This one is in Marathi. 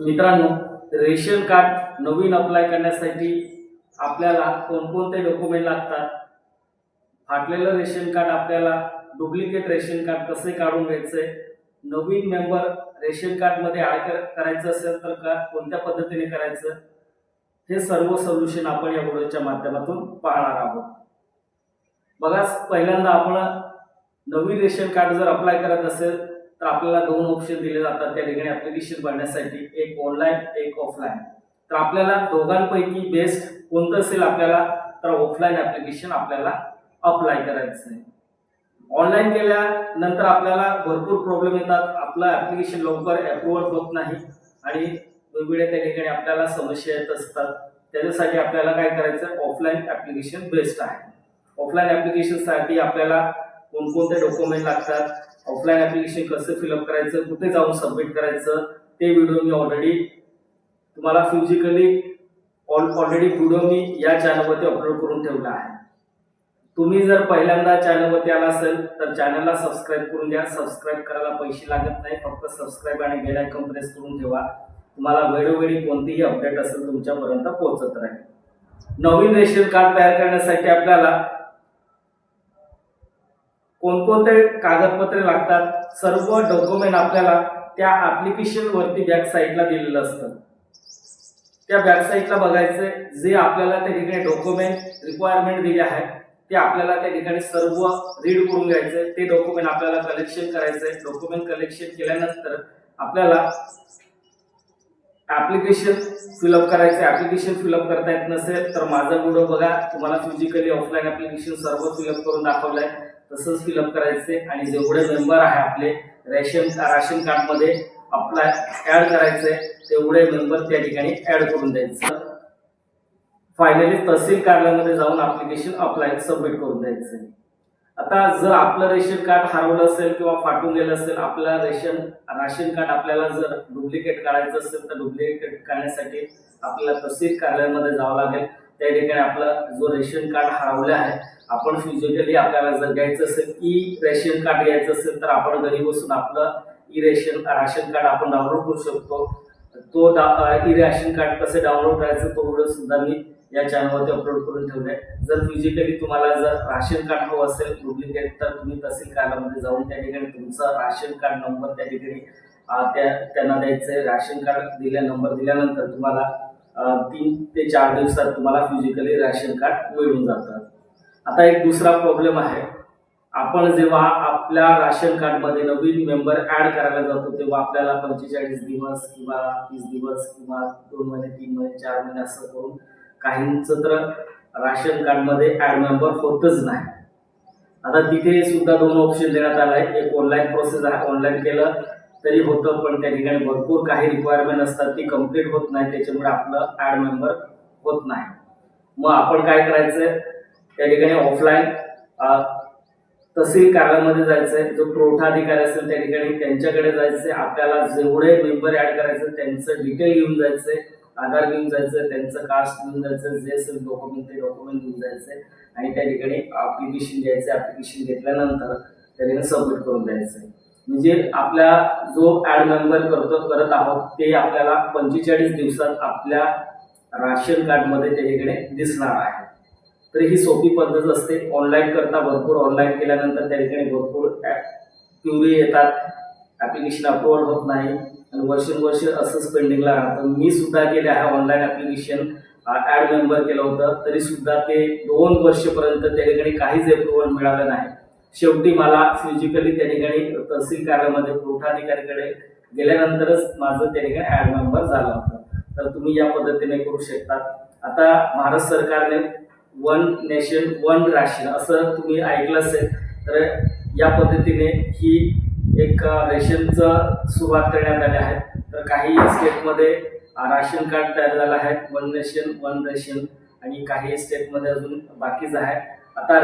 मित्रांनो, रेशन कार्ड नवीन अप्लाय करण्यासाठी आपल्याला कोणकोणते डॉक्युमेंट लागतात, फाटलेलं रेशन कार्ड आपल्याला डुप्लिकेट रेशन कार्ड कसे काढून घ्यायचे, नवीन मेंबर रेशन कार्डमध्ये ॲड करायचं असेल तर कोणत्या पद्धतीने करायचं, हे सर्व सोल्युशन आपण या व्हिडिओच्या माध्यमातून पाहणार आहोत. बघा, पहिल्यांदा आपण नवीन रेशन कार्ड जर अप्लाय करत असेल तर आपल्याला दोन ऑप्शन दिले जातात त्या ठिकाणी ॲप्लिकेशन भरण्यासाठी, एक ऑनलाईन एक ऑफलाईन. तर आपल्याला दोघांपैकी बेस्ट कोणतं असेल आपल्याला, तर ऑफलाईन ॲप्लिकेशन आपल्याला अप्लाय करायचं आहे. ऑनलाईन केल्यानंतर आपल्याला भरपूर प्रॉब्लेम येतात, आपलं ॲप्लिकेशन लवकर अप्रूव्हल होत नाही आणि वेगवेगळ्या त्या ठिकाणी आपल्याला समस्या येत असतात. त्याच्यासाठी आपल्याला काय करायचं, ऑफलाईन ॲप्लिकेशन बेस्ट आहे. ऑफलाईन ॲप्लिकेशनसाठी आपल्याला कोणकोणते डॉक्युमेंट लागतात, ऑफलाईन ॲप्लिकेशन कसं फिलअप करायचं, कुठे जाऊन सबमिट करायचं, ते व्हिडिओ मी ऑलरेडी तुम्हाला ऑलरेडी व्हिडिओ मी या चॅनलवरती अपलोड करून ठेवला आहे. तुम्ही जर पहिल्यांदा चॅनलवरती आला असेल तर चॅनलला सबस्क्राईब करून घ्या. सबस्क्राईब करायला पैसे लागत नाही, फक्त सबस्क्राईब आणि बेल आयकॉन प्रेस करून ठेवा. तुम्हाला वेळोवेळी कोणतीही अपडेट असेल तुमच्यापर्यंत पोहोचत राहील. नवीन रेशन कार्ड तयार करण्यासाठी आपल्याला कोणकोणते कागदपत्रे लागतात, सर्व डॉक्युमेंट आपल्याला त्या ॲप्लिकेशन वरती बॅक साईडला दिलेलं असतं. त्या बॅक साईडला बघायचे, जे आपल्याला त्या ठिकाणी डॉक्युमेंट रिक्वायरमेंट दिले आहेत ते आपल्याला त्या ठिकाणी सर्व रीड करून घ्यायचे. ते डॉक्युमेंट आपल्याला कलेक्शन करायचे. डॉक्युमेंट कलेक्शन केल्यानंतर आपल्याला ॲप्लिकेशन फिलअप करायचं. ॲप्लिकेशन फिलअप करता येत नसेल तर माझा व्हिडिओ बघा, तुम्हाला फिजिकली ऑफलाईन ॲप्लिकेशन सर्व फिलअप करून दाखवलंय, तसंच फिलअप करायचे आणि जेवढे मेंबर आहे आपले राशन कार्डमध्ये अप्लाय ॲड करायचे तेवढे मेंबर त्या ठिकाणी ॲड करून द्यायचं. फायनली तहसील कार्यालयामध्ये जाऊन ॲप्लिकेशन अप्लाय सबमिट करून द्यायचं. आता जर आपलं रेशन कार्ड हरवलं असेल किंवा फाटून गेलं असेल, आपलं राशन कार्ड आपल्याला जर डुप्लिकेट काढायचं असेल तर डुप्लिकेट काढण्यासाठी आपल्याला तहसील कार्यालयामध्ये जावं लागेल. त्या ठिकाणी आपलं जो रेशन कार्ड हरवलं आहे, आपण फिजिकली आपल्याला जर घ्यायचं असेल, ई रेशन कार्ड घ्यायचं असेल तर आपण घरी बसून आपलं राशन कार्ड आपण डाउनलोड करू शकतो. तो ई रेशन कार्ड कसं डाउनलोड करायचं तो व्हिडिओ सुद्धा मी या चॅनलवरती अपलोड करून ठेवलाय. जर फिजिकली तुम्हाला जर राशन कार्ड हवं असेल डुप्लिकेट तर तुम्ही तहसील कार्यालयामध्ये जाऊन त्या ठिकाणी तुमचा राशन कार्ड नंबर त्या ठिकाणी त्यांना द्यायचं. राशन कार्ड नंबर दिल्यानंतर तुम्हाला 3 ते 4 दिवसात तुम्हाला फिजिकली राशन कार्ड मिळून जातं. आता एक दुसरा प्रॉब्लेम आहे, आपण जेव्हा आपल्या राशन कार्डमध्ये नवीन मेंबर ॲड करायला जातो तेव्हा आपल्याला 45 दिवस किंवा 30 दिवस किंवा 2 महिने 3 महिने 4 महिने असं करून काहींचं तर राशन कार्डमध्ये ॲड मेंबर होतच नाही. आता तिथे सुद्धा 2 ऑप्शन देण्यात आला आहे. एक ऑनलाईन प्रोसेस आहे, ऑनलाईन केलं तरी होतं पण त्या ठिकाणी भरपूर काही रिक्वायरमेंट असतात, ती कम्प्लीट होत नाही, त्याच्यामुळे आपलं ॲड मेंबर होत नाही. मग आपण काय करायचं, त्या ठिकाणी ऑफलाईन तहसील कार्यालयामध्ये जायचंय. जो पुरवठा अधिकारी असेल त्या ठिकाणी त्यांच्याकडे जायचंय. आपल्याला जेवढे मेंबर ॲड करायचं त्यांचं डिटेल घेऊन जायचंय, आधार घेऊन जायचं, त्यांचं कास्ट घेऊन जायचं, जे असेल डॉक्युमेंट ते डॉक्युमेंट घेऊन जायचंय आणि त्या ठिकाणी ॲप्लिकेशन द्यायचं. ॲप्लिकेशन घेतल्यानंतर त्या ठिकाणी सबमिट करून द्यायचंय. म्हणजे आपल्या जो ॲड मेंबर करत आहोत ते आपल्याला 45 दिवसात आपल्या राशन कार्डमध्ये त्या ठिकाणी दिसणार आहे. तर ही सोपी पद्धत असते. ऑनलाईन करता भरपूर, ऑनलाईन केल्यानंतर त्या ठिकाणी भरपूर क्युरी येतात, ॲप्लिकेशन अप्रूव्हल होत नाही आणि वर्ष असंच पेंडिंगला राहतं. मी सुद्धा केले आहे ऑनलाईन ॲप्लिकेशन, ॲड मेंबर केलं होतं तरी सुद्धा ते 2 वर्षपर्यंत त्या ठिकाणी काहीच अप्रूव्हल मिळालं नाही. शेवटी मला फिजिकली त्या ठिकाणी तहसील कार्यालयामध्ये पुरवठा अधिकारीकडे गेल्यानंतरच माझं त्या ठिकाणी ॲड मेंबर झालं होतं. तर तुम्ही या पद्धतीने करू शकता. आता भारत सरकारने 1 नेशन 1 राशन असं तुम्ही ऐकलं असेल, तर या पद्धतीने ही एक रेशनचं सुरुवात करण्यात आली आहे. तर काही स्टेटमध्ये राशन कार्ड तयार झालं आहे 1 नेशन 1 रेशन आणि काही स्टेटमध्ये अजून बाकीच आहे. आता